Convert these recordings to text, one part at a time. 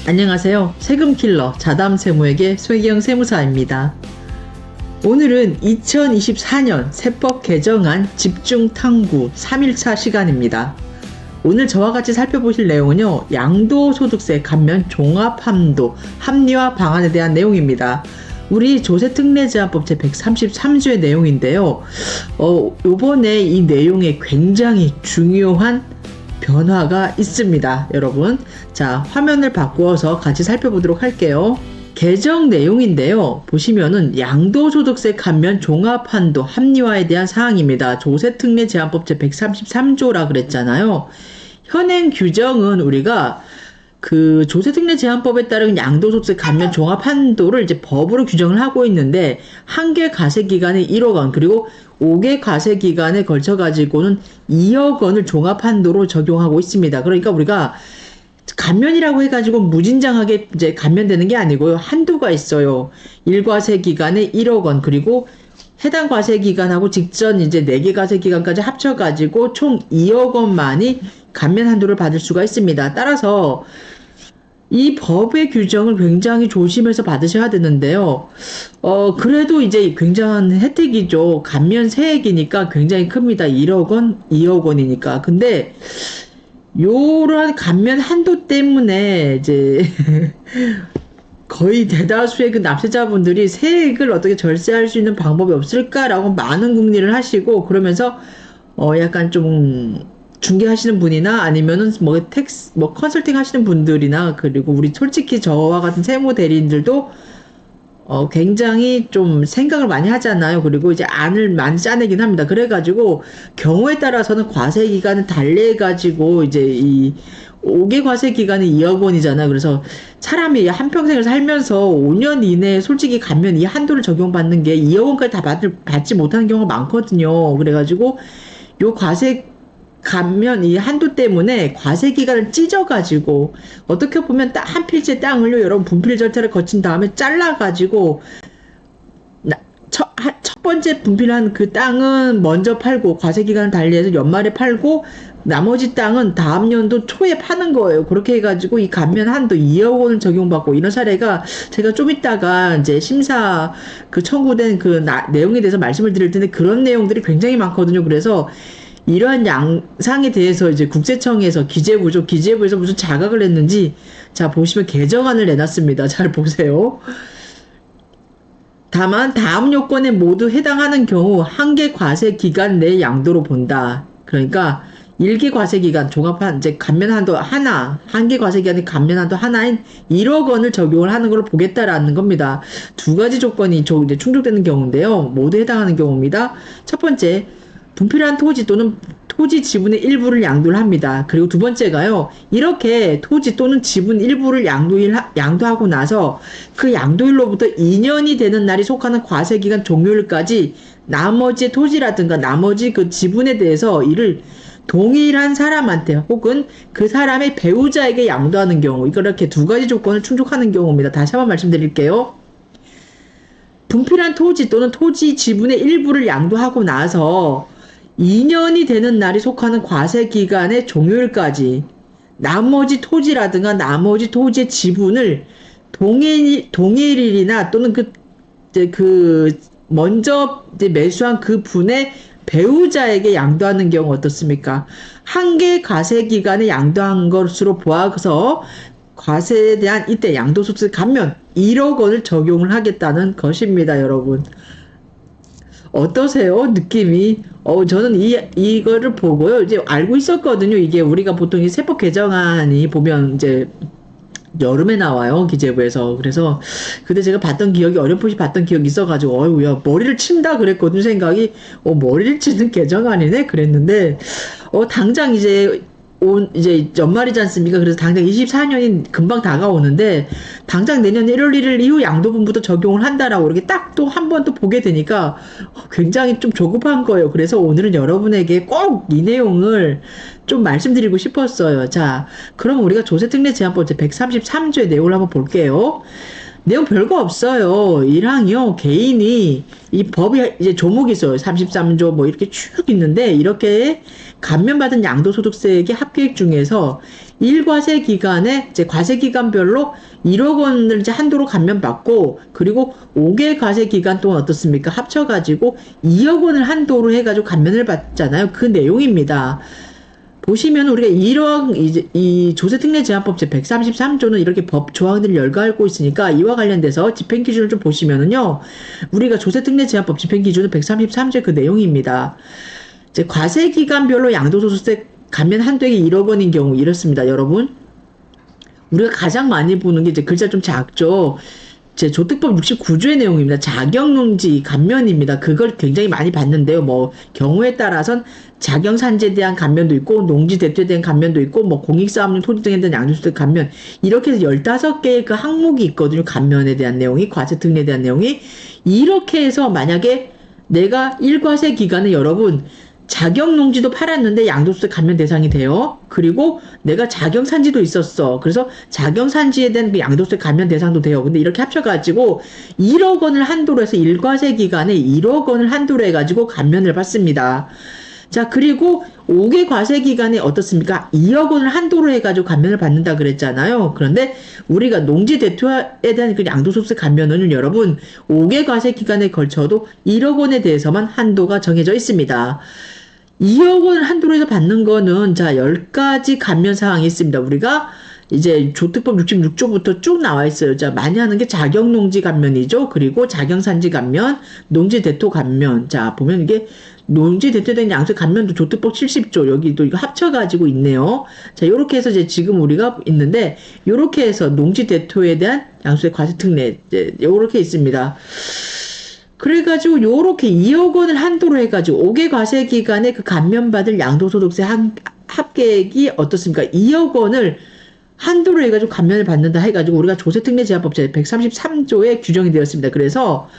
안녕하세요. 세금킬러 자담세무에게 손혜경 세무사입니다. 오늘은 2024년 세법 개정안 집중탐구 3일차 시간입니다. 오늘 저와 같이 살펴보실 내용은요, 양도소득세 감면 종합함도 합리화 방안에 대한 내용입니다. 우리 조세특례제한법 제133조의 내용인데요. 요번에 이 내용에 굉장히 중요한 변화가 있습니다, 여러분. 자, 화면을 바꾸어서 같이 살펴보도록 할게요. 개정 내용인데요. 보시면은 양도소득세 감면 종합한도 합리화에 대한 사항입니다. 조세특례제한법 제133조라 그랬잖아요. 현행 규정은 우리가 그 조세특례제한법에 따른 양도소득세 감면 종합한도를 이제 법으로 규정을 하고 있는데, 한 개 과세기간에 1억 원, 그리고 5개 과세기간에 걸쳐가지고는 2억 원을 종합한도로 적용하고 있습니다. 그러니까 우리가 감면이라고 해가지고 무진장하게 이제 감면되는 게 아니고요. 한도가 있어요. 1과세기간에 1억 원, 그리고 해당 과세기간하고 직전 이제 4개 과세기간까지 합쳐가지고 총 2억 원만이 감면 한도를 받을 수가 있습니다. 따라서 이 법의 규정을 굉장히 조심해서 받으셔야 되는데요. 그래도 이제 굉장한 혜택이죠. 감면 세액이니까 굉장히 큽니다. 1억 원, 2억 원이니까. 근데 요런 감면 한도 때문에 이제 거의 대다수의 그 납세자분들이 세액을 어떻게 절세할 수 있는 방법이 없을까라고 많은 궁리를 하시고, 그러면서 약간 좀 중개하시는 분이나 아니면은 뭐 컨설팅 하시는 분들이나, 그리고 우리 솔직히 저와 같은 세무 대리인들도 굉장히 좀 생각을 많이 하잖아요. 그리고 이제 안을 많이 짜내긴 합니다. 그래가지고 경우에 따라서는 과세 기간을 달래가지고 이제 이 5개 과세 기간이 2억 원이잖아요. 그래서 사람이 한평생을 살면서 5년 이내에 솔직히 감면 이 한도를 적용받는 게 2억 원까지 다 받지 못하는 경우가 많거든요. 그래가지고 요 과세 감면 이 한도 때문에 과세 기간을 찢어가지고, 어떻게 보면 한 필지의 땅을요, 여러분 분필 절차를 거친 다음에 잘라가지고 첫 번째 분필한 그 땅은 먼저 팔고 과세 기간을 달리해서 연말에 팔고, 나머지 땅은 다음 연도 초에 파는 거예요. 그렇게 해가지고 이 감면 한도 2억 원을 적용받고, 이런 사례가 제가 좀 이따가 이제 심사 그 청구된 그 내용에 대해서 말씀을 드릴 텐데, 그런 내용들이 굉장히 많거든요. 그래서 이러한 양상에 대해서 이제 국세청에서 기재부에서 무슨 자각을 했는지, 자, 보시면 개정안을 내놨습니다. 잘 보세요. 다만 다음 요건에 모두 해당하는 경우 한 개 과세 기간 내 양도로 본다. 그러니까 1개 과세 기간 종합한 이제 감면 한도 하나, 한 개 과세 기간에 감면 한도 하나인 1억 원을 적용을 하는 걸로 보겠다라는 겁니다. 두 가지 조건이 이제 충족되는 경우인데요. 모두 해당하는 경우입니다. 첫 번째, 분필한 토지 또는 토지 지분의 일부를 양도를 합니다. 그리고 두 번째가요, 이렇게 토지 또는 지분 일부를 양도하고 나서 그 양도일로부터 2년이 되는 날이 속하는 과세기간 종료일까지 나머지 토지라든가 나머지 그 지분에 대해서 이를 동일한 사람한테 혹은 그 사람의 배우자에게 양도하는 경우, 이렇게 두 가지 조건을 충족하는 경우입니다. 다시 한번 말씀드릴게요. 분필한 토지 또는 토지 지분의 일부를 양도하고 나서 2년이 되는 날이 속하는 과세기간의 종료일까지 나머지 토지라든가 나머지 토지의 지분을 동일일이나 또는 먼저 이제 매수한 그 분의 배우자에게 양도하는 경우 어떻습니까? 한 개 과세기간에 양도한 것으로 보아서 과세에 대한 이때 양도소득세 감면 1억 원을 적용을 하겠다는 것입니다, 여러분. 어떠세요? 느낌이? 저는 이거를 보고요, 이제 알고 있었거든요. 이게 우리가 보통 이 세법 개정안이 보면 이제 여름에 나와요, 기재부에서. 그래서 그때 제가 봤던 기억이, 어렴풋이 봤던 기억이 있어가지고 어이구야, 머리를 친다 그랬거든요. 생각이 머리를 치는 개정안이네 그랬는데, 당장 이제 연말이지 않습니까? 그래서 당장 24년이 금방 다가오는데, 당장 내년 1월 1일 이후 양도분부터 적용을 한다라고 이렇게 딱 또 한 번 또 보게 되니까 굉장히 좀 조급한 거예요. 그래서 오늘은 여러분에게 꼭 이 내용을 좀 말씀드리고 싶었어요. 자, 그럼 우리가 조세특례제한법 제133조의 내용을 한번 볼게요. 내용 별거 없어요. 1항이요. 개인이 이 법이 이제 조목이 있어요. 33조 뭐 이렇게 쭉 있는데, 이렇게 감면받은 양도소득세액의 합계액 중에서 일과세 기간에 이제 과세 기간별로 1억 원을 이제 한도로 감면받고, 그리고 5개 과세 기간 동안 어떻습니까? 합쳐가지고 2억 원을 한도로 해가지고 감면을 받잖아요. 그 내용입니다. 보시면 우리가 1억 이제 이 조세특례제한법 제 133조는 이렇게 법 조항들을 열거하고 있으니까 이와 관련돼서 집행기준을 좀 보시면은요, 우리가 조세특례제한법 집행기준은 133조의 그 내용입니다. 이제 과세기간별로 양도소득세 감면 한도액이 1억 원인 경우 이렇습니다, 여러분. 우리가 가장 많이 보는 게 이제 글자 좀 작죠. 제 조특법 69조의 내용입니다. 자격농지 감면입니다. 그걸 굉장히 많이 봤는데요. 뭐 경우에 따라선 자경산지에 대한 감면도 있고, 농지 대토에 대한 감면도 있고, 뭐 공익사업용 토지 등에 대한 양도소득 감면, 이렇게 해서 15개의 그 항목이 있거든요. 감면에 대한 내용이, 과세특례에 대한 내용이. 이렇게 해서 만약에 내가 일과세 기간에 여러분 자경농지도 팔았는데 양도소득 감면 대상이 돼요. 그리고 내가 자경산지도 있었어. 그래서 자경산지에 대한 그 양도소득 감면 대상도 돼요. 근데 이렇게 합쳐가지고 1억 원을 한도로 해서 일과세 기간에 1억 원을 한도로 해가지고 감면을 받습니다. 자, 그리고 5개 과세 기간에 어떻습니까? 2억 원을 한도로 해가지고 감면을 받는다 그랬잖아요. 그런데 우리가 농지 대토에 대한 그 양도소득세 감면은 여러분 5개 과세 기간에 걸쳐도 1억 원에 대해서만 한도가 정해져 있습니다. 2억 원을 한도로 해서 받는 거는 자 10가지 감면 사항이 있습니다. 우리가 이제 조특법 66조부터 쭉 나와 있어요. 자, 많이 하는 게 자경농지 감면이죠. 그리고 자경산지 감면, 농지 대토 감면. 자, 보면 이게 농지 대토에 대한 양도세 감면도 조특법 70조 여기도 이거 합쳐가지고 있네요. 자, 요렇게 해서 이제 지금 우리가 있는데 요렇게 해서 농지 대토에 대한 양도세 과세특례 이제 요렇게 있습니다. 그래가지고 요렇게 2억 원을 한도로 해가지고 5개 과세 기간에 그 감면받을 양도소득세 합계액이 어떻습니까? 2억 원을 한도로 해가지고 감면을 받는다 해가지고 우리가 조세특례제한법 제 133조에 규정이 되었습니다. 그래서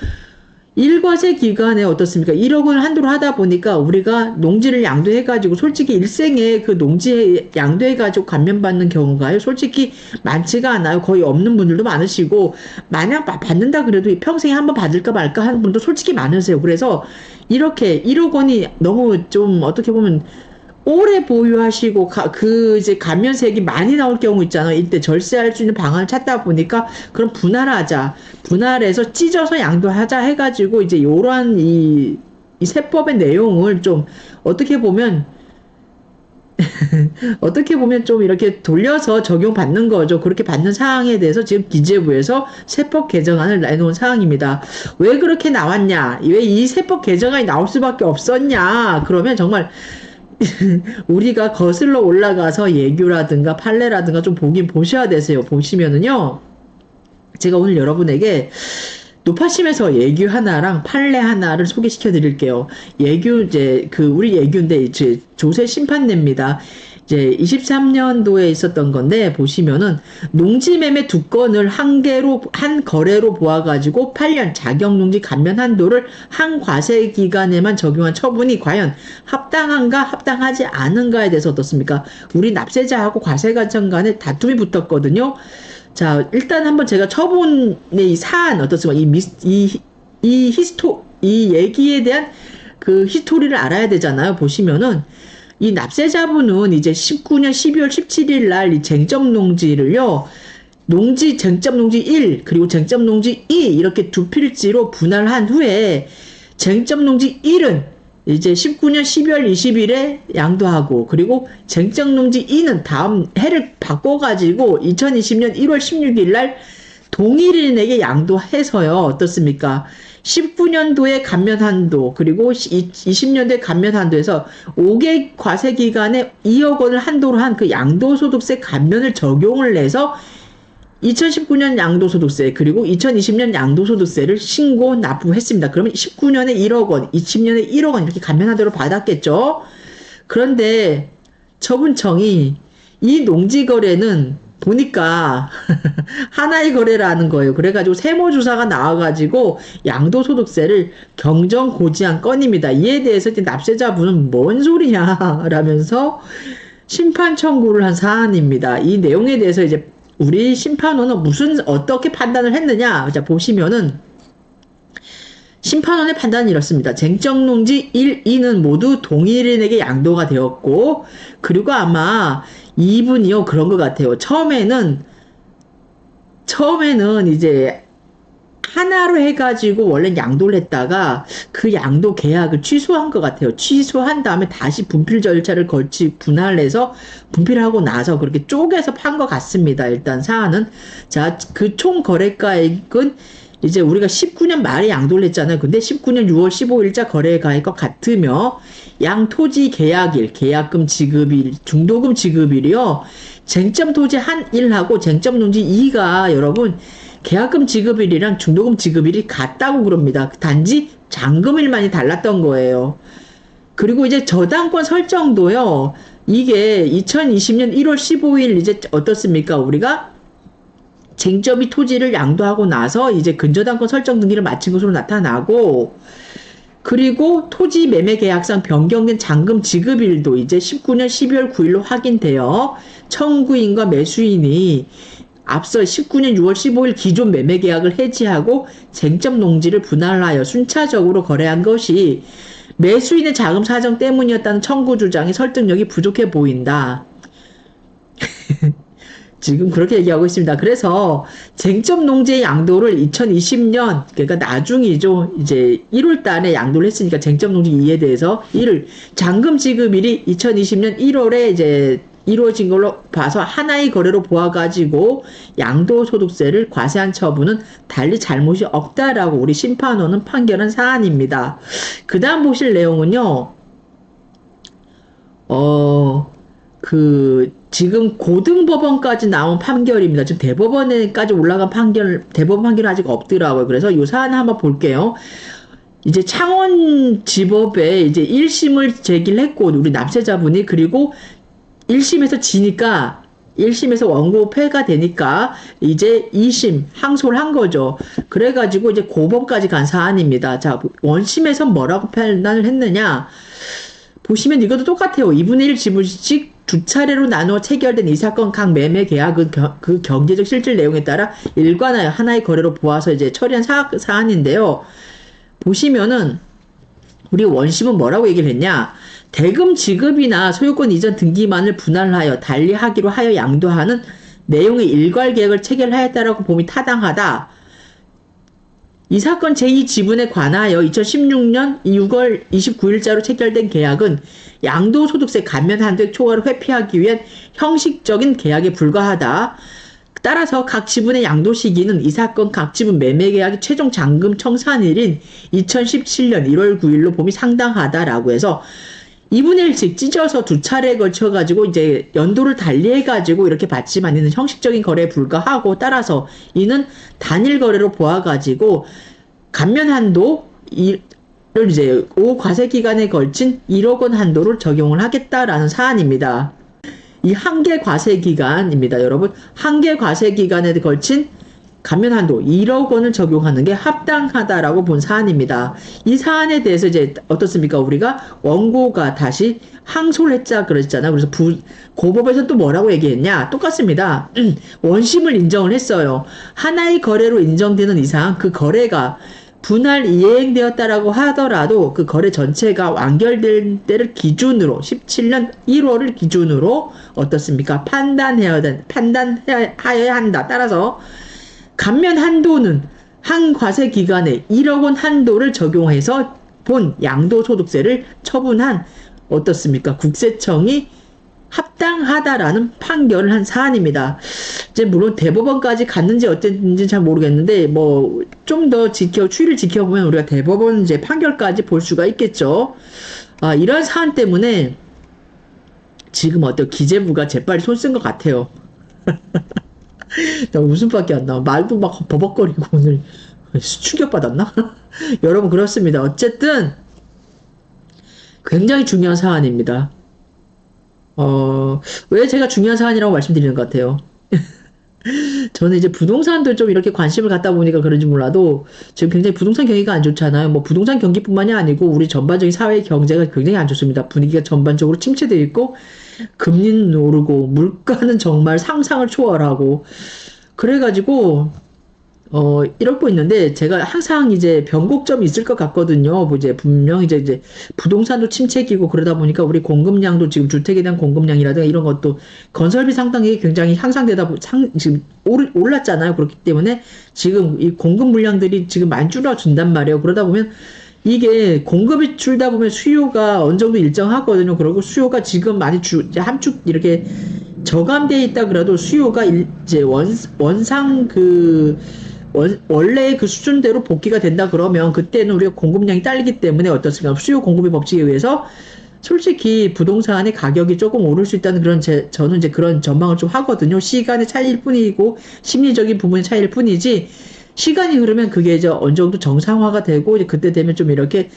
일과세 기간에 어떻습니까? 1억 원을 한도로 하다 보니까 우리가 농지를 양도해가지고 솔직히 일생에 그 농지에 양도해가지고 감면받는 경우가요. 솔직히 많지가 않아요. 거의 없는 분들도 많으시고, 만약 받는다 그래도 평생에 한번 받을까 말까 하는 분도 솔직히 많으세요. 그래서 이렇게 1억 원이 너무 좀 어떻게 보면 오래 보유하시고 그 이제 감면세액이 많이 나올 경우 있잖아요. 이때 절세할 수 있는 방안을 찾다 보니까 그럼 분할해서 찢어서 양도하자 해가지고 이제 요러한 이 세법의 내용을 좀 어떻게 보면 어떻게 보면 좀 이렇게 돌려서 적용받는 거죠. 그렇게 받는 사항에 대해서 지금 기재부에서 세법 개정안을 내놓은 사항입니다. 왜 그렇게 나왔냐? 왜 이 세법 개정안이 나올 수밖에 없었냐? 그러면 정말 우리가 거슬러 올라가서 예규라든가 판례라든가 좀 보셔야 되세요. 보시면은요. 제가 오늘 여러분에게 노파심에서 예규 하나랑 판례 하나를 소개시켜 드릴게요. 예규, 우리 예규인데, 이제 조세 심판례입니다. 이제 23년도에 있었던 건데, 보시면은, 농지매매 2건을 한 거래로 보아가지고 8년 자격농지 감면 한도를 한 과세 기간에만 적용한 처분이 과연 합당한가, 합당하지 않은가에 대해서 어떻습니까? 우리 납세자하고 과세관청 간에 다툼이 붙었거든요. 자, 일단 한번 제가 처분의 이 사안 어떻습니까? 이 얘기에 대한 그 히스토리를 알아야 되잖아요. 보시면은, 이 납세자분은 이제 19년 12월 17일 날 이 쟁점 농지를요, 쟁점 농지 1, 그리고 쟁점 농지 2, 이렇게 두 필지로 분할한 후에, 쟁점 농지 1은 이제 19년 12월 20일에 양도하고, 그리고 쟁점 농지 2는 다음 해를 바꿔가지고 2020년 1월 16일 날 동일인에게 양도해서요. 어떻습니까? 19년도에 감면 한도, 그리고 20년도에 감면 한도에서 5개 과세 기간에 2억 원을 한도로 한 그 양도소득세 감면을 적용을 해서 2019년 양도소득세, 그리고 2020년 양도소득세를 신고 납부했습니다. 그러면 19년에 1억 원, 20년에 1억 원 이렇게 감면한도로 받았겠죠? 그런데 처분청이 이 농지거래는 보니까 하나의 거래라는 거예요. 그래가지고 세무조사가 나와가지고 양도소득세를 경정고지한 건입니다. 이에 대해서 이제 납세자분은 뭔 소리냐 라면서 심판 청구를 한 사안입니다. 이 내용에 대해서 이제 우리 심판원은 어떻게 판단을 했느냐? 자, 보시면은 심판원의 판단은 이렇습니다. 쟁점농지 1, 2는 모두 동일인에게 양도가 되었고, 그리고 아마 이분이요, 그런 것 같아요. 처음에는 이제 하나로 해가지고 원래 양도를 했다가 그 양도 계약을 취소한 것 같아요. 취소한 다음에 다시 분필 절차를 거치 분할을 해서 분필하고 나서 그렇게 쪼개서 판 것 같습니다. 일단 사안은. 자, 그 총 거래가액은 이제 우리가 19년 말에 양도를 했잖아요. 근데 19년 6월 15일자 거래가액과 같으며 양 토지 계약일, 계약금 지급일, 중도금 지급일이요. 쟁점 토지 한 1하고 쟁점 농지 2가 여러분 계약금 지급일이랑 중도금 지급일이 같다고 그럽니다. 단지 잔금일만이 달랐던 거예요. 그리고 이제 저당권 설정도요. 이게 2020년 1월 15일 이제 어떻습니까? 우리가 쟁점이 토지를 양도하고 나서 이제 근저당권 설정 등기를 마친 것으로 나타나고 그리고 토지 매매 계약상 변경된 잔금 지급일도 이제 19년 12월 9일로 확인되어 청구인과 매수인이 앞서 19년 6월 15일 기존 매매 계약을 해지하고 쟁점 농지를 분할하여 순차적으로 거래한 것이 매수인의 자금 사정 때문이었다는 청구 주장이 설득력이 부족해 보인다. 지금 그렇게 얘기하고 있습니다. 그래서 쟁점 농지의 양도를 2020년 그러니까 나중이죠. 이제 1월 달에 양도를 했으니까 쟁점 농지 2에 대해서 이를 잔금 지급일이 2020년 1월에 이제 이루어진 걸로 봐서 하나의 거래로 보아가지고 양도소득세를 과세한 처분은 달리 잘못이 없다라고 우리 심판원은 판결한 사안입니다. 그 다음 보실 내용은요. 지금 고등법원까지 나온 판결입니다. 지금 대법원에까지 올라간 대법원 판결은 아직 없더라고요. 그래서 이 사안 한번 볼게요. 이제 창원지법에 이제 1심을 제기를 했고, 우리 납세자분이, 그리고 1심에서 지니까, 1심에서 원고 패가 되니까, 이제 2심 항소를 한 거죠. 그래가지고 이제 고법까지 간 사안입니다. 자, 원심에서 뭐라고 판단을 했느냐? 보시면 이것도 똑같아요. 2분의 1 지분씩 두 차례로 나누어 체결된 이 사건 각 매매 계약은 그 경제적 실질 내용에 따라 일관하여 하나의 거래로 보아서 이제 처리한 사안인데요. 보시면은 우리 원심은 뭐라고 얘기를 했냐? 대금 지급이나 소유권 이전 등기만을 분할하여 달리하기로 하여 양도하는 내용의 일괄 계약을 체결하였다라고 봄이 타당하다. 이 사건 제2지분에 관하여 2016년 6월 29일자로 체결된 계약은 양도소득세 감면 한도액 초과를 회피하기 위한 형식적인 계약에 불과하다. 따라서 각 지분의 양도 시기는 이 사건 각 지분 매매 계약의 최종 잔금 청산일인 2017년 1월 9일로 봄이 상당하다라고 해서 2분의 1씩 찢어서 두 차례에 걸쳐가지고 이제 연도를 달리해가지고 이렇게 받지만 이는 형식적인 거래에 불과하고 따라서 이는 단일 거래로 보아가지고 감면 한도 를 이제 5과세 기간에 걸친 1억 원 한도를 적용을 하겠다라는 사안입니다. 이 한계 과세 기간입니다. 여러분, 한계 과세 기간에 걸친 감면 한도 1억 원을 적용하는 게 합당하다라고 본 사안입니다. 이 사안에 대해서 이제 어떻습니까? 우리가 원고가 다시 항소를 했자 그랬잖아. 그래서 고법에서 또 뭐라고 얘기했냐? 똑같습니다. 원심을 인정을 했어요. 하나의 거래로 인정되는 이상 그 거래가 분할 이행되었다라고 하더라도 그 거래 전체가 완결될 때를 기준으로 17년 1월을 기준으로 어떻습니까? 판단해야 한다. 따라서 감면 한도는 한 과세 기간에 1억 원 한도를 적용해서 본 양도소득세를 처분한 어떻습니까? 국세청이 합당하다라는 판결을 한 사안입니다. 이제 물론 대법원까지 갔는지 어땠는지 잘 모르겠는데 뭐 좀 더 추이를 지켜보면 우리가 대법원 이제 판결까지 볼 수가 있겠죠. 이런 사안 때문에 지금 기재부가 재빨리 손 쓴 것 같아요. 나 웃음밖에 안 나와. 말도 막 버벅거리고 오늘 충격받았나? 여러분 그렇습니다. 어쨌든 굉장히 중요한 사안입니다. 왜 제가 중요한 사안이라고 말씀드리는 것 같아요? 저는 이제 부동산도 좀 이렇게 관심을 갖다 보니까 그런지 몰라도 지금 굉장히 부동산 경기가 안 좋잖아요. 뭐 부동산 경기뿐만이 아니고 우리 전반적인 사회 경제가 굉장히 안 좋습니다. 분위기가 전반적으로 침체되어 있고 금리는 오르고 물가는 정말 상상을 초월하고 그래가지고 이러고 있는데, 제가 항상 이제 변곡점이 있을 것 같거든요. 뭐 이제 분명 이제 부동산도 침체기고 그러다 보니까 우리 공급량도 지금 주택에 대한 공급량이라든가 이런 것도 건설비 상당히 굉장히 향상되다, 지금 올랐잖아요. 그렇기 때문에 지금 이 공급 물량들이 지금 많이 줄어준단 말이에요. 그러다 보면 이게 공급이 줄다 보면 수요가 어느 정도 일정하거든요. 그리고 수요가 지금 많이 이제 함축 이렇게 저감돼 있다 그래도 수요가 이제 원상 원래 그 수준대로 복귀가 된다 그러면 그때는 우리가 공급량이 딸리기 때문에 어떻습니까? 수요 공급의 법칙에 의해서 솔직히 부동산의 가격이 조금 오를 수 있다는 저는 이제 그런 전망을 좀 하거든요. 시간의 차이일 뿐이고 심리적인 부분의 차이일 뿐이지 시간이 흐르면 그게 이제 어느 정도 정상화가 되고 이제 그때 되면 좀 이렇게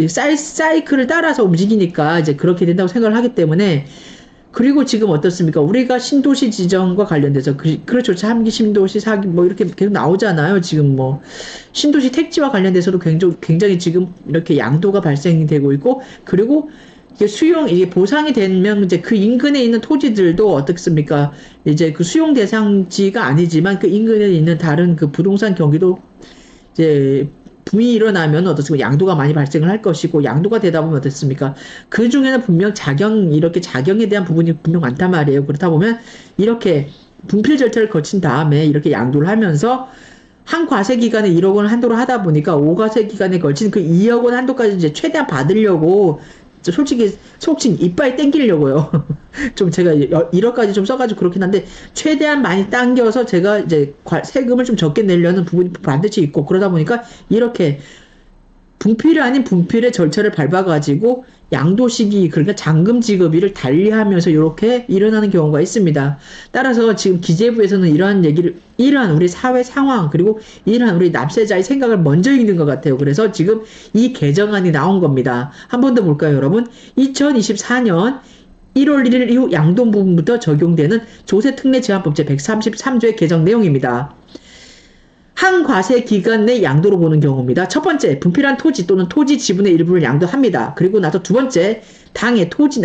사이클을 따라서 움직이니까 이제 그렇게 된다고 생각을 하기 때문에 그리고 지금 어떻습니까? 우리가 신도시 지정과 관련돼서 그렇죠. 3기 신도시, 4기 뭐 이렇게 계속 나오잖아요. 지금 뭐 신도시 택지와 관련돼서도 굉장히 지금 이렇게 양도가 발생이 되고 있고 그리고 이게 보상이 되면 이제 그 인근에 있는 토지들도 어떻습니까? 이제 그 수용 대상지가 아니지만 그 인근에 있는 다른 그 부동산 경기도 이제 붐이 일어나면 어떻습니까? 양도가 많이 발생을 할 것이고, 양도가 되다 보면 어떻습니까? 그 중에는 분명 이렇게 자경에 대한 부분이 분명 많단 말이에요. 그렇다 보면, 이렇게 분필 절차를 거친 다음에 이렇게 양도를 하면서, 한 과세 기간에 1억 원 한도로 하다 보니까 5과세 기간에 걸친 그 2억 원 한도까지 이제 최대한 받으려고 솔직히 속칭 이빨 땡기려고요. 좀 제가 1억까지 좀 써가지고 그렇긴 한데 최대한 많이 당겨서 제가 이제 세금을 좀 적게 내려는 부분이 반드시 있고 그러다 보니까 이렇게 분필이 아닌 분필의 절차를 밟아가지고 양도 시기 그러니까 잔금 지급일을 달리하면서 이렇게 일어나는 경우가 있습니다. 따라서 지금 기재부에서는 이러한 우리 사회 상황 그리고 이러한 우리 납세자의 생각을 먼저 읽는 것 같아요. 그래서 지금 이 개정안이 나온 겁니다. 한 번 더 볼까요, 여러분? 2024년 1월 1일 이후 양도 부분부터 적용되는 조세특례제한법 제133조의 개정 내용입니다. 한 과세 기간 내 양도로 보는 경우입니다. 첫 번째, 분필한 토지 또는 토지 지분의 일부를 양도합니다. 그리고 나서 두 번째, 당의 토지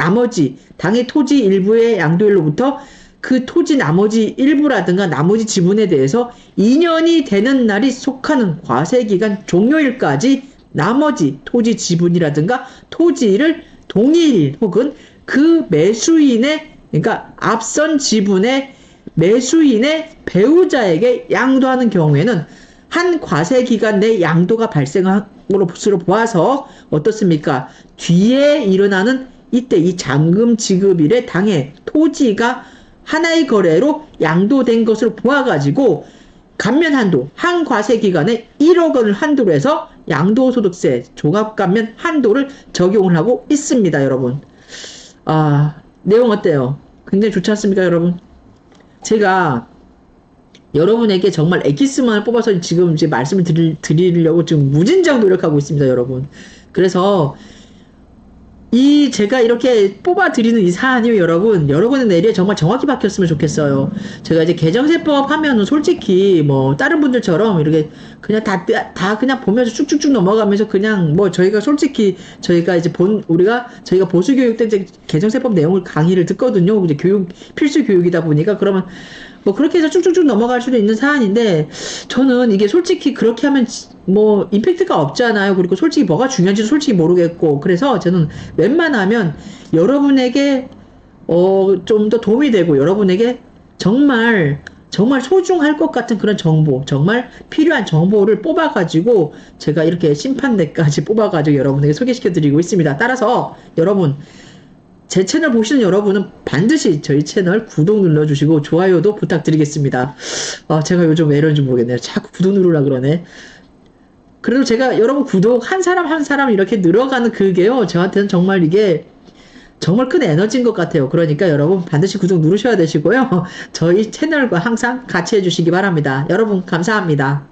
일부의 양도일로부터 그 토지 나머지 일부라든가 나머지 지분에 대해서 2년이 되는 날이 속하는 과세 기간 종료일까지 나머지 토지 지분이라든가 토지를 동일 혹은 그 매수인의 그러니까 앞선 지분의 매수인의 배우자에게 양도하는 경우에는 한 과세 기간 내 양도가 발생한 것으로 보아서 어떻습니까? 뒤에 일어나는 이때 이 잔금 지급일에 당해 토지가 하나의 거래로 양도된 것으로 보아가지고 감면 한도, 한 과세 기간에 1억 원을 한도로 해서 양도소득세 종합감면 한도를 적용을 하고 있습니다, 여러분. 내용 어때요? 굉장히 좋지 않습니까, 여러분? 제가 여러분에게 정말 엑기스만을 뽑아서 지금 이제 말씀을 드리려고 지금 무진장 노력하고 있습니다, 여러분. 그래서 제가 이렇게 뽑아드리는 이 사안이 여러분의 내리에 정말 정확히 박혔으면 좋겠어요. 제가 이제 개정세법 하면은 솔직히 뭐 다른 분들처럼 이렇게 그냥 다 그냥 보면서 쭉쭉쭉 넘어가면서 그냥 뭐 저희가 이제 저희가 보수교육 때 이제 개정세법 내용을 강의를 듣거든요. 이제 필수 교육이다 보니까 그러면 뭐 그렇게 해서 쭉쭉쭉 넘어갈 수도 있는 사안인데 저는 이게 솔직히 그렇게 하면 뭐 임팩트가 없잖아요. 그리고 솔직히 뭐가 중요한지도 솔직히 모르겠고 그래서 저는 웬만하면 여러분에게 좀 더 도움이 되고 여러분에게 정말 소중할 것 같은 그런 정보, 정말 필요한 정보를 뽑아가지고 제가 이렇게 심판대까지 뽑아가지고 여러분에게 소개시켜드리고 있습니다. 따라서 여러분 제 채널 보시는 여러분은 반드시 저희 채널 구독 눌러주시고 좋아요도 부탁드리겠습니다. 제가 요즘 왜 이런지 모르겠네요. 자꾸 구독 누르려고 그러네. 그래도 제가 여러분 구독 한 사람 한 사람 이렇게 늘어가는 그게요. 저한테는 정말 이게 정말 큰 에너지인 것 같아요. 그러니까 여러분 반드시 구독 누르셔야 되시고요. 저희 채널과 항상 같이 해주시기 바랍니다. 여러분 감사합니다.